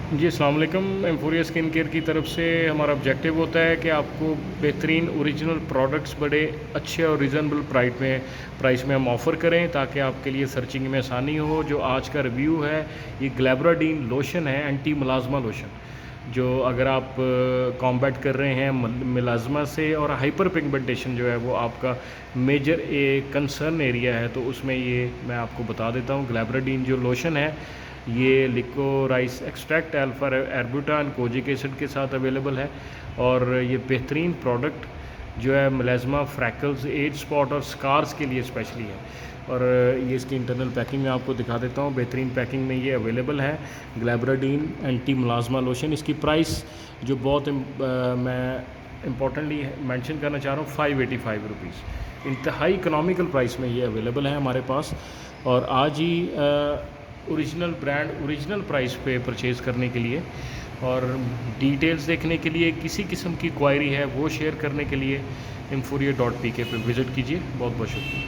जी, अस्सलाम वालेकुम। एम्फोरिया skin care की तरफ से हमारा ऑब्जेक्टिव होता है कि आपको बेहतरीन ओरिजिनल प्रोडक्ट्स बड़े अच्छे और रीज़नेबल प्राइस में हम ऑफ़र करें ताकि आपके लिए सर्चिंग में आसानी हो। जो आज का रिव्यू है, ये ग्लैब्राडीन लोशन है, एंटी मिलाज़मा लोशन, जो अगर आप कॉम्बैट कर रहे हैं मिलाज़मा से और हाइपर पिगमेंटेशन जो है वो आपका मेजर कंसर्न एरिया है, तो उसमें ये मैं आपको बता देता हूँ। ग्लैब्राडीन जो लोशन है, ये liquorice extract, alpha arbutin, kojic acid के साथ अवेलेबल है। और ये बेहतरीन प्रोडक्ट जो है मिलाज़मा, फ्रैकल्स, एज स्पॉट और स्कार्स के लिए स्पेशली है। और ये इसकी इंटरनल पैकिंग मैं आपको दिखा देता हूँ। बेहतरीन पैकिंग में ये अवेलेबल है, ग्लैब्राडीन एंटी मिलाज़मा लोशन। इसकी प्राइस जो बहुत मैं इम्पॉर्टेंटली मेंशन करना चाह रहा हूँ, 585 रुपीज़। इंतहाई इकोनॉमिकल प्राइस में ये अवेलेबल है हमारे पास। और आज ही ओरिजिनल ब्रांड ओरिजिनल प्राइस पे परचेज़ करने के लिए और डिटेल्स देखने के लिए, किसी किस्म की क्वायरी है वो शेयर करने के लिए, emforia.pk पे विज़िट कीजिए। बहुत बहुत शुक्रिया।